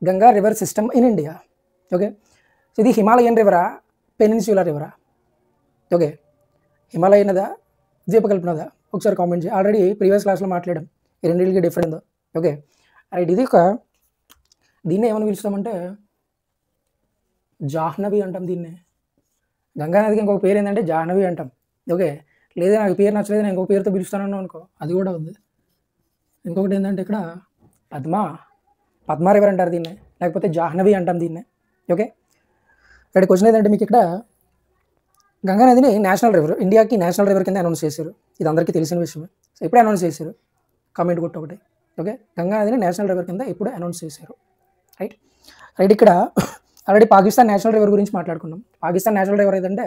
Ganga river system in India. Okay, so ఇది Himalayan రివరా, peninsular రివరా? ఓకే, హిమాలయన్ నదా, ద్వీపకల్ప నదా? ఒకసారి కామెంట్ చేయి. ఆల్రెడీ ప్రీవియస్ క్లాస్లో మాట్లాడాం ఈ రెండింటికి డిఫరెంట్ ఉందో. ఓకే రైట్, ఇది ఒక దీన్ని ఏమని పిలుస్తామంటే జాహ్నవి అంటాం దీన్ని. గంగా నదికి ఇంకొక పేరు ఏంటంటే జాహ్నవి అంటాం. ఓకే, లేదా నాకు పేరు నచ్చలేదు నేను ఇంకొక పేరుతో పిలుస్తానన్నా అనుకో, అది కూడా ఉంది. ఇంకొకటి ఏంటంటే ఇక్కడ పద్మా రివర్ అంటారు దీన్ని, లేకపోతే జాహ్నవి అంటాం దీన్ని. ఓకే, ఇక్కడ క్వశ్చన్ ఏంటంటే మీకు ఇక్కడ గంగా నదిని నేషనల్ రివర్, ఇండియాకి నేషనల్ రివర్ కింద అనౌన్స్ చేశారు. ఇది అందరికీ తెలిసిన విషయమే. సో ఎప్పుడే అనౌన్స్ చేశారు? కామెంట్ కొట్టు ఒకటి. ఓకే, గంగా నదిని నేషనల్ రివర్ కింద ఎప్పుడు అనౌన్స్ చేశారు? రైట్ రైట్, ఇక్కడ ఆల్రెడీ పాకిస్తాన్ నేషనల్ రివర్ గురించి మాట్లాడుకున్నాం. పాకిస్తాన్ నేషనల్ రివర్ ఏదంటే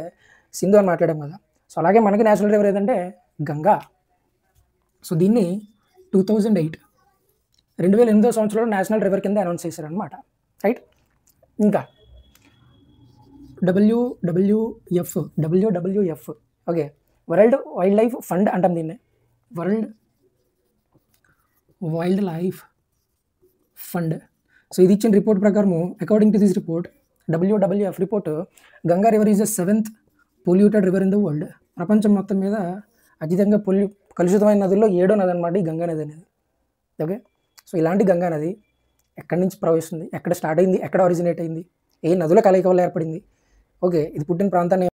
సింధు అని మాట్లాడాం కదా. సో అలాగే మనకి నేషనల్ రివర్ ఏదంటే గంగా. సో దీన్ని 2008 సంవత్సరంలో నేషనల్ రివర్ కింద అనౌన్స్ చేశారనమాట. రైట్, ఇంకా WWF, okay, world wild life fund అంటాం దీన్ని. World wild life fund. So ఇది ఇచ్చిన రిపోర్ట్ ప్రకారము, according to this report, WWF report, Ganga river is the 7th polluted river in the world. ప్రపంచం మొత్తం మీద అత్యధికంగా కలుషితమైన నదుల్లో 7వ నది అనమాట ఈ గంగా నది అనేది. ఓకే, సో ఇలాంటి గంగా నది ఎక్కడి నుంచి ప్రవహిస్తుంది, ఎక్కడ స్టార్ట్ అయింది, ఎక్కడ ఒరిజినేట్ అయింది, ఏ నదుల కలయిక వల్ల ఏర్పడింది, ఓకే, ఇది పుట్టిన ప్రాంతాన్ని